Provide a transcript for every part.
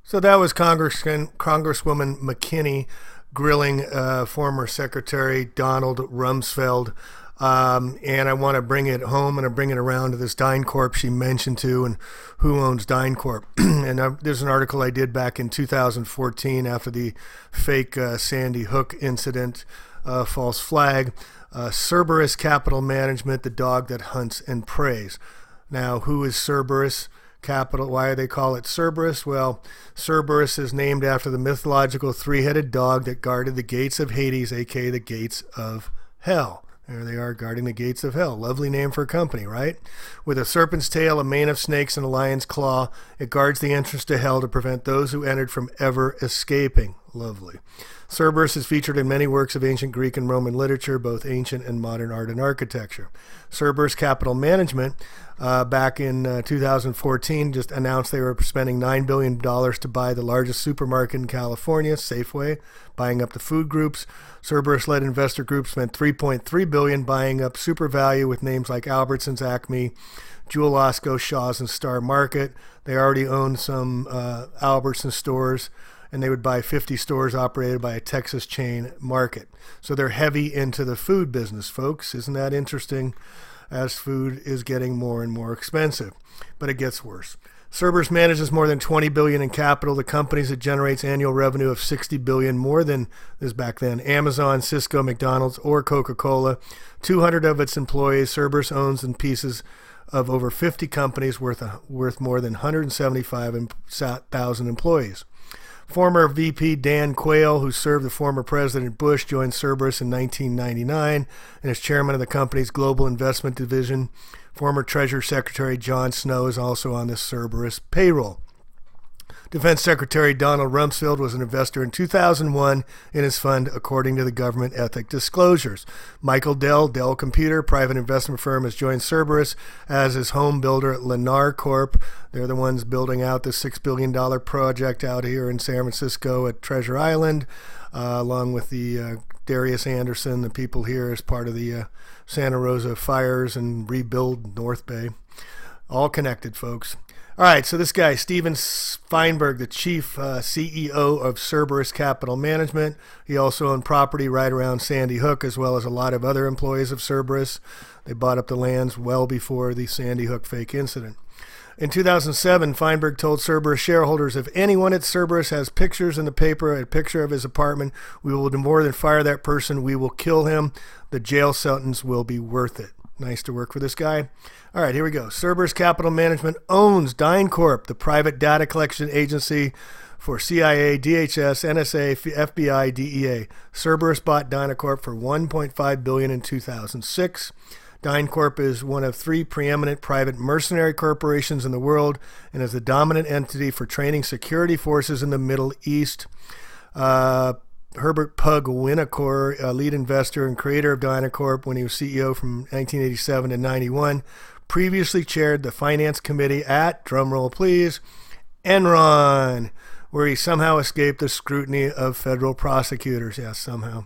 So that was Congresswoman McKinney grilling former Secretary Donald Rumsfeld. And I want to bring it home and I bring it around to this DynCorp she mentioned too, and who owns DynCorp. And there's an article I did back in 2014 after the fake Sandy Hook incident, false flag. Cerberus Capital Management, the dog that hunts and preys. Now, who is Cerberus Capital? Why do they call it Cerberus? Well, Cerberus is named after the mythological three-headed dog that guarded the gates of Hades, aka the gates of hell. There they are, guarding the gates of hell. Lovely name for a company, right? With a serpent's tail, a mane of snakes, and a lion's claw, it guards the entrance to hell to prevent those who entered from ever escaping. Lovely. Cerberus is featured in many works of ancient Greek and Roman literature, both ancient and modern art and architecture. Cerberus Capital Management, back in 2014, just announced they were spending $9 billion to buy the largest supermarket in California, Safeway, buying up the food groups. Cerberus-led investor group spent $3.3 billion buying up SuperValue with names like Albertsons, Acme, Jewel Osco, Shaw's, and Star Market. They already own some Albertsons stores, and they would buy 50 stores operated by a Texas chain market. So they're heavy into the food business, folks. Isn't that interesting? As food is getting more and more expensive. But it gets worse. Cerberus manages more than $20 billion in capital. The companies that generates annual revenue of $60 billion, more than this back then. Amazon, Cisco, McDonald's, or Coca-Cola. 200 of its employees. Cerberus owns in pieces of over 50 companies worth more than 175,000 employees. Former VP Dan Quayle, who served the former President Bush, joined Cerberus in 1999 and is chairman of the company's global investment division. Former Treasury Secretary John Snow is also on the Cerberus payroll. Defense Secretary Donald Rumsfeld was an investor in 2001 in his fund, according to the government ethic disclosures. Michael Dell Computer, private investment firm, has joined Cerberus as his home builder at Lennar Corp. They're the ones building out the $6 billion project out here in San Francisco at Treasure Island, along with the Darius Anderson, the people here as part of the Santa Rosa fires and rebuild North Bay. All connected, folks. All right, so this guy, Steven Feinberg, the chief CEO of Cerberus Capital Management. He also owned property right around Sandy Hook, as well as a lot of other employees of Cerberus. They bought up the lands well before the Sandy Hook fake incident. In 2007, Feinberg told Cerberus shareholders, if anyone at Cerberus has pictures in the paper, a picture of his apartment, we will do more than fire that person. We will kill him. The jail sentence will be worth it. Nice to work for this guy. All right, here we go. Cerberus Capital Management owns DynCorp, the private data collection agency for CIA, DHS, NSA, FBI, DEA. Cerberus bought DynCorp for $1.5 billion in 2006. DynCorp is one of three preeminent private mercenary corporations in the world and is the dominant entity for training security forces in the Middle East. Herbert Pug Winokur, a lead investor and creator of DynCorp when he was CEO from 1987 to 91, previously chaired the finance committee at, drumroll please, Enron, where he somehow escaped the scrutiny of federal prosecutors. Yes, somehow.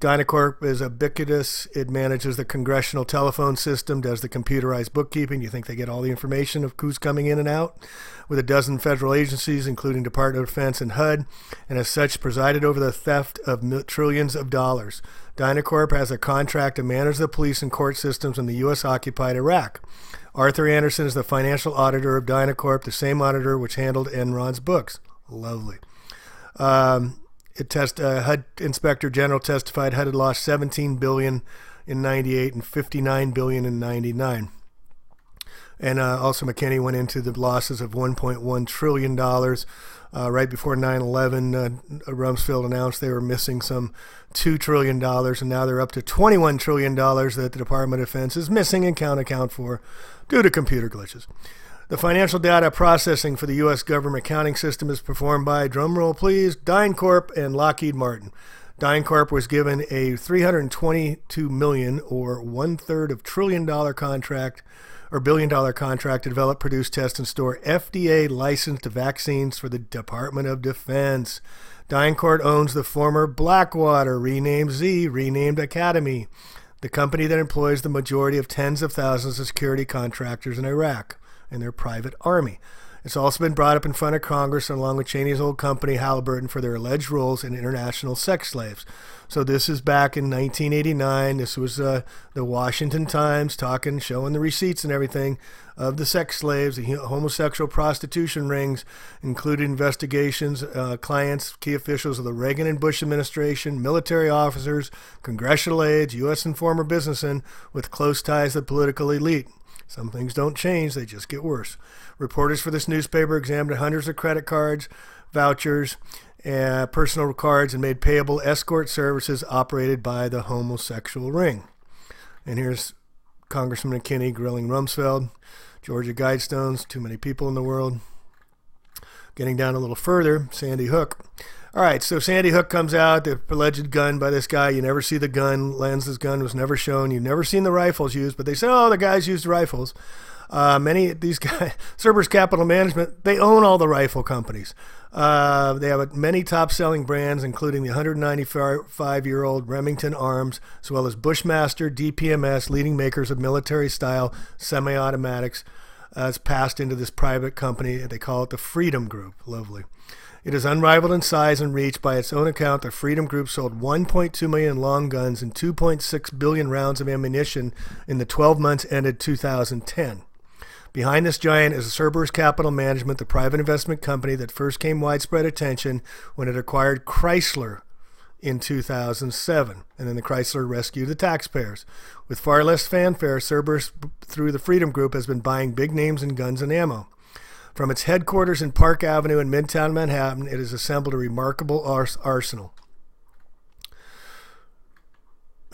DynCorp is ubiquitous. It manages the congressional telephone system, does the computerized bookkeeping. You think they get all the information of who's coming in and out? With a dozen federal agencies, including Department of Defense and HUD, and as such presided over the theft of trillions of dollars. DynCorp has a contract to manage the police and court systems in the U.S.-occupied Iraq. Arthur Anderson is the financial auditor of DynCorp, the same auditor which handled Enron's books. Lovely. HUD Inspector General testified HUD had lost $17 billion in 98 and $59 billion in 99. And also McKinney went into the losses of $1.1 trillion. Right before 9/11, Rumsfeld announced they were missing some $2 trillion, and now they're up to $21 trillion that the Department of Defense is missing and can't account for due to computer glitches. The financial data processing for the U.S. government accounting system is performed by, drumroll please, DynCorp and Lockheed Martin. DynCorp was given a $322 million, or one-third of trillion-dollar contract, or billion-dollar contract to develop, produce, test, and store FDA-licensed vaccines for the Department of Defense. DynCorp owns the former Blackwater, renamed Z, renamed Academy, the company that employs the majority of tens of thousands of security contractors in Iraq and their private army. It's also been brought up in front of Congress along with Cheney's old company, Halliburton, for their alleged roles in international sex slaves. So this is back in 1989. This was the Washington Times showing the receipts and everything of the sex slaves, the homosexual prostitution rings, including investigations, clients, key officials of the Reagan and Bush administration, military officers, congressional aides, U.S. and former businessmen with close ties to the political elite. Some things don't change, they just get worse. Reporters for this newspaper examined hundreds of credit cards, vouchers, personal cards, and made payable escort services operated by the homosexual ring. And here's Congressman McKinney grilling Rumsfeld, Georgia Guidestones, too many people in the world. Getting down a little further, Sandy Hook. All right, so Sandy Hook comes out, the alleged gun by this guy. You never see the gun. Lanza's gun was never shown. You've never seen the rifles used, but they say, oh, the guys used rifles. Many of these guys, Cerberus Capital Management, they own all the rifle companies. They have many top-selling brands, including the 195-year-old Remington Arms, as well as Bushmaster, DPMS, leading makers of military-style semi-automatics, as passed into this private company. They call it the Freedom Group. Lovely. It is unrivaled in size and reach. By its own account, the Freedom Group sold 1.2 million long guns and 2.6 billion rounds of ammunition in the 12 months ended 2010. Behind this giant is Cerberus Capital Management, the private investment company that first came widespread attention when it acquired Chrysler in 2007. And then the Chrysler rescued the taxpayers. With far less fanfare, Cerberus, through the Freedom Group, has been buying big names in guns and ammo. From its headquarters in Park Avenue in Midtown Manhattan, it has assembled a remarkable arsenal.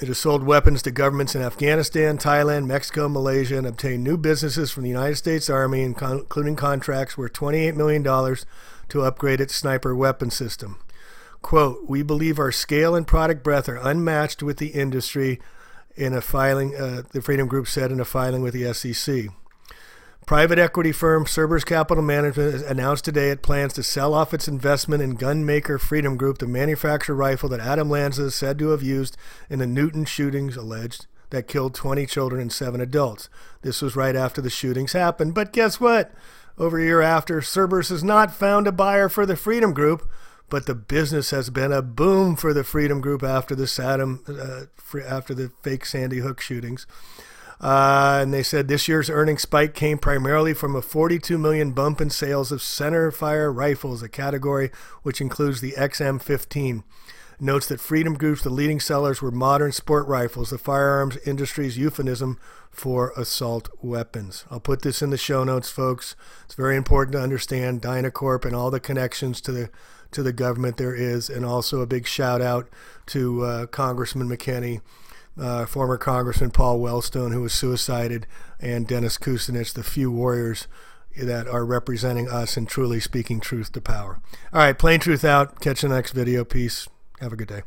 It has sold weapons to governments in Afghanistan, Thailand, Mexico, Malaysia, and obtained new businesses from the United States Army, including contracts worth $28 million to upgrade its sniper weapon system. Quote, we believe our scale and product breadth are unmatched with the industry, in a filing, the Freedom Group said in a filing with the SEC. Private equity firm Cerberus Capital Management announced today it plans to sell off its investment in gun maker Freedom Group, the manufactured rifle that Adam Lanza is said to have used in the Newton shootings, alleged, that killed 20 children and 7 adults. This was right after the shootings happened. But guess what? Over a year after, Cerberus has not found a buyer for the Freedom Group, but the business has been a boom for the Freedom Group after the fake Sandy Hook shootings. And they said this year's earnings spike came primarily from a $42 million bump in sales of centerfire rifles, a category which includes the XM15. Notes that Freedom Group's the leading sellers were modern sport rifles, the firearms industry's euphemism for assault weapons. I'll put this in the show notes, folks. It's very important to understand Dynacorp and all the connections to the government there is, and also a big shout out to Congressman McKinney, former Congressman Paul Wellstone, who was suicided, and Dennis Kucinich, the few warriors that are representing us and truly speaking truth to power. All right, plain truth out. Catch you next video. Peace. Have a good day.